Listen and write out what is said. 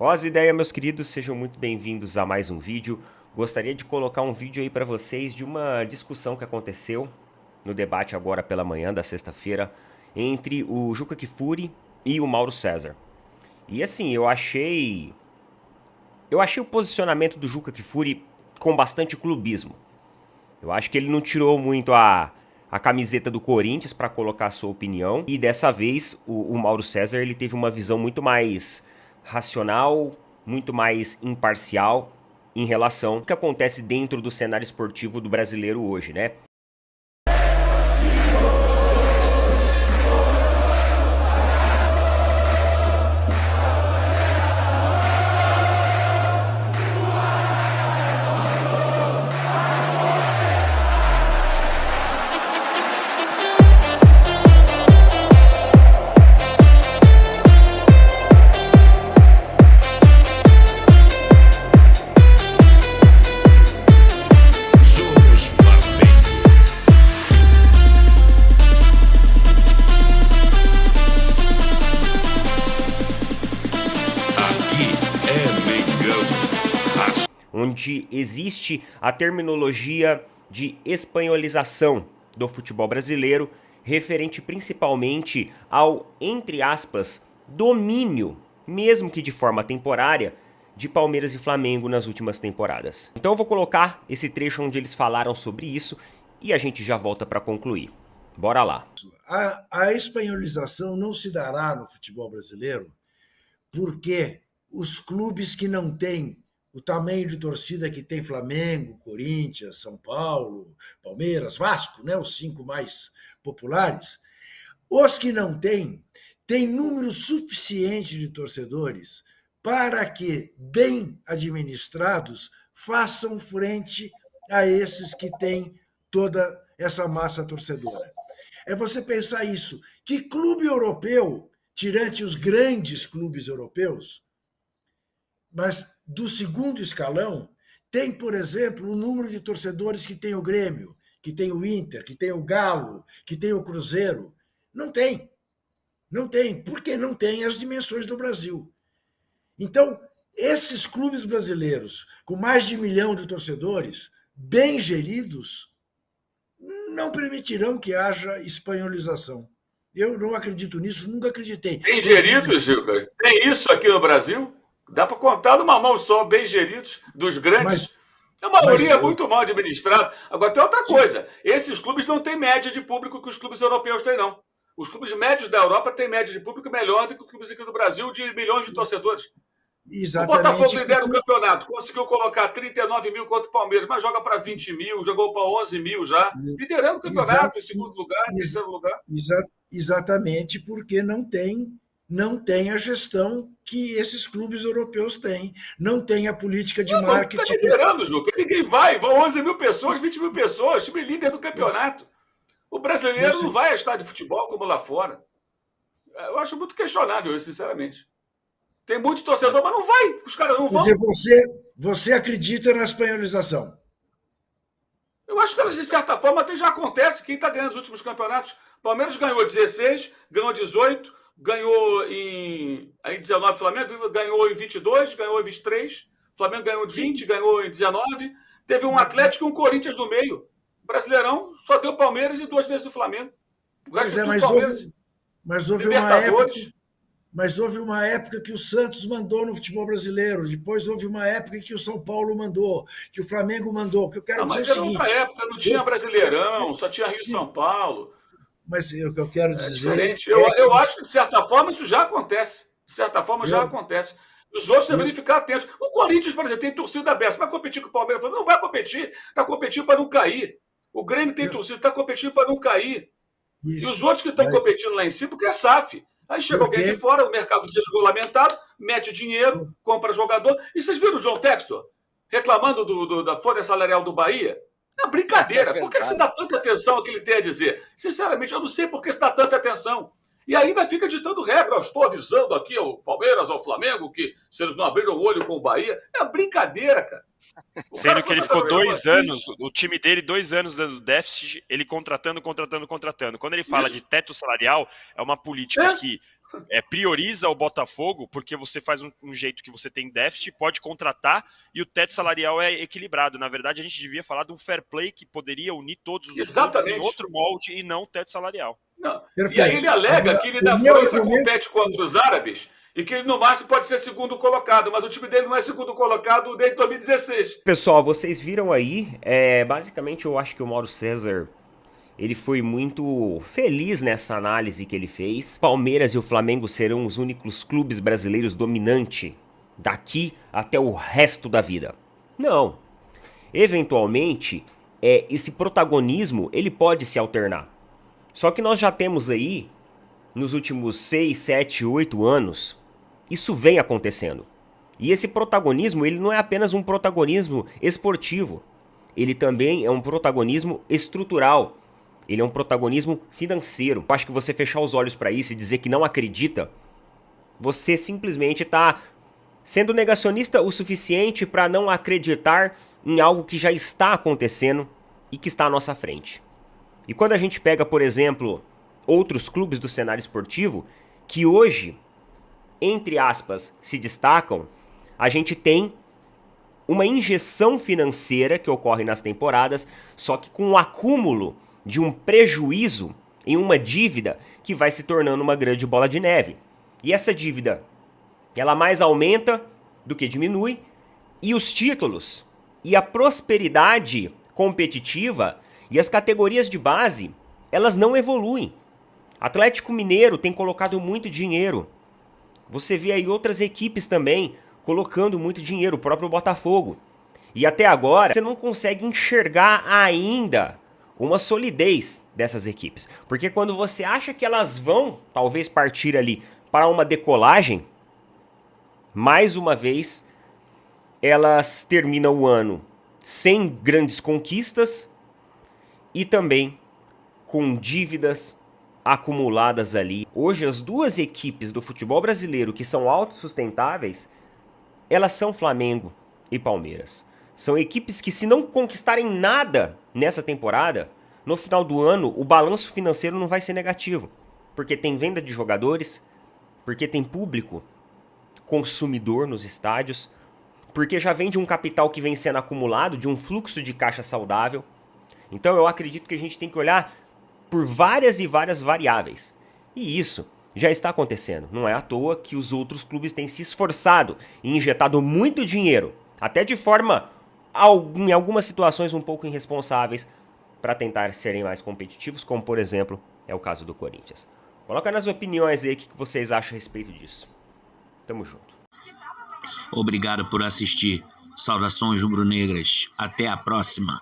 Qual as ideias, meus queridos? Sejam muito bem-vindos a mais um vídeo. Gostaria de colocar um vídeo aí para vocês de uma discussão que aconteceu no debate agora pela manhã da sexta-feira entre o Juca Kfouri e o Mauro César. E assim, eu achei o posicionamento do Juca Kfouri com bastante clubismo. Eu acho que ele não tirou muito a camiseta do Corinthians para colocar a sua opinião. E dessa vez, o Mauro César ele teve uma visão muito mais racional, muito mais imparcial em relação ao que acontece dentro do cenário esportivo do brasileiro hoje, né? Onde existe a terminologia de espanholização do futebol brasileiro, referente principalmente ao, entre aspas, domínio, mesmo que de forma temporária, de Palmeiras e Flamengo nas últimas temporadas. Então eu vou colocar esse trecho onde eles falaram sobre isso e a gente já volta para concluir. Bora lá. A espanholização não se dará no futebol brasileiro porque os clubes que não têm o tamanho de torcida que tem Flamengo, Corinthians, São Paulo, Palmeiras, Vasco, né, os 5 mais populares, os que não têm número suficiente de torcedores para que, bem administrados, façam frente a esses que têm toda essa massa torcedora. É você pensar isso. Que clube europeu, tirante os grandes clubes europeus, mas do segundo escalão, tem, por exemplo, o número de torcedores que tem o Grêmio, que tem o Inter, que tem o Galo, que tem o Cruzeiro? Não tem. Não tem, porque não tem as dimensões do Brasil. Então, esses clubes brasileiros, com mais de 1 milhão de torcedores, bem geridos, não permitirão que haja espanholização. Eu não acredito nisso, nunca acreditei. Bem geridos, Gilca? Tem isso aqui no Brasil? Dá para contar numa mão só, bem geridos, dos grandes. A maioria é muito mal administrada. Agora, tem outra coisa. Esses clubes não têm média de público que os clubes europeus têm, não. Os clubes médios da Europa têm média de público melhor do que os clubes aqui do Brasil, de milhões de torcedores. Exatamente. O Botafogo lidera o campeonato, conseguiu colocar 39 mil contra o Palmeiras, mas joga para 20 mil, jogou para 11 mil já, liderando o campeonato, em segundo lugar, em terceiro lugar. Exatamente, porque não tem a gestão que esses clubes europeus têm, não tem a política de marketing. Está liderando, Juca, ninguém vai, vão 11 mil pessoas, 20 mil pessoas, time líder do campeonato. O brasileiro não vai a estádio de futebol como lá fora. Eu acho muito questionável isso, sinceramente. Tem muito torcedor, mas não vai. Os caras não vão. Quer dizer, você acredita na espanholização? Eu acho que ela, de certa forma, até já acontece. Quem está ganhando os últimos campeonatos? O Palmeiras ganhou 16, ganhou 18, ganhou em 19, Flamengo ganhou em 22, ganhou em 23, Flamengo ganhou em 20, ganhou em 19. Teve um Atlético e um Corinthians no meio. O Brasileirão só deu Palmeiras e 2 vezes o Flamengo. O resto tudo Palmeiras. Mas houve uma época que o Santos mandou no futebol brasileiro, depois houve uma época que o São Paulo mandou, que o Flamengo mandou. Que eu quero dizer o seguinte, outra época não tinha Brasileirão, só tinha Rio e São Paulo. Mas o que eu quero dizer... Diferente. Eu acho que, de certa forma, isso já acontece. De certa forma, já acontece. Os outros devem ficar atentos. O Corinthians, por exemplo, tem torcida aberta. Vai competir com o Palmeiras? Não vai competir. Está competindo para não cair. O Grêmio tem torcida, está competindo para não cair. E os outros que estão competindo lá em cima, porque é SAF. Aí chega alguém de fora, o mercado desregulamentado, mete dinheiro, compra jogador. E vocês viram o João Textor reclamando da folha salarial do Bahia? É uma brincadeira. Por que você dá tanta atenção ao que ele tem a dizer? Sinceramente, eu não sei por que você dá tanta atenção. E ainda fica ditando regra. Eu estou avisando aqui ao Palmeiras, ao Flamengo, que se eles não abriram o olho com o Bahia, é uma brincadeira, cara. Sendo que ele ficou 2 anos, o time dele, 2 anos dando déficit, ele contratando. Quando ele fala de teto salarial, é uma política que prioriza o Botafogo porque você faz um jeito que você tem déficit, pode contratar e o teto salarial é equilibrado. Na verdade, a gente devia falar de um fair play que poderia unir todos os clubes em outro molde e não teto salarial. Não. E aí ele alega que ele na França compete contra os árabes e que ele no máximo pode ser segundo colocado, mas o time dele não é segundo colocado desde 2016. Pessoal, vocês viram aí, basicamente eu acho que o Mauro César, ele foi muito feliz nessa análise que ele fez. Palmeiras e o Flamengo serão os únicos clubes brasileiros dominantes daqui até o resto da vida. Não. Eventualmente, esse protagonismo ele pode se alternar. Só que nós já temos aí, nos últimos 6, 7, 8 anos, isso vem acontecendo. E esse protagonismo ele não é apenas um protagonismo esportivo. Ele também é um protagonismo estrutural. Ele é um protagonismo financeiro. Eu acho que você fechar os olhos para isso e dizer que não acredita, você simplesmente está sendo negacionista o suficiente para não acreditar em algo que já está acontecendo e que está à nossa frente. E quando a gente pega, por exemplo, outros clubes do cenário esportivo, que hoje, entre aspas, se destacam, a gente tem uma injeção financeira que ocorre nas temporadas, só que com o acúmulo de um prejuízo em uma dívida que vai se tornando uma grande bola de neve. E essa dívida, ela mais aumenta do que diminui, e os títulos e a prosperidade competitiva e as categorias de base, elas não evoluem. Atlético Mineiro tem colocado muito dinheiro. Você vê aí outras equipes também colocando muito dinheiro, o próprio Botafogo. E até agora, você não consegue enxergar ainda uma solidez dessas equipes. Porque quando você acha que elas vão, talvez, partir ali para uma decolagem, mais uma vez, elas terminam o ano sem grandes conquistas e também com dívidas acumuladas ali. Hoje, as duas equipes do futebol brasileiro que são autossustentáveis, elas são Flamengo e Palmeiras. São equipes que, se não conquistarem nada nessa temporada, no final do ano, o balanço financeiro não vai ser negativo. Porque tem venda de jogadores, porque tem público consumidor nos estádios, porque já vem de um capital que vem sendo acumulado, de um fluxo de caixa saudável. Então eu acredito que a gente tem que olhar por várias e várias variáveis. E isso já está acontecendo. Não é à toa que os outros clubes têm se esforçado e injetado muito dinheiro, até de forma, em algumas situações, um pouco irresponsáveis, para tentar serem mais competitivos, como por exemplo é o caso do Corinthians. Coloca nas opiniões aí o que vocês acham a respeito disso. Tamo junto. Obrigado por assistir. Saudações rubro-negras. Até a próxima.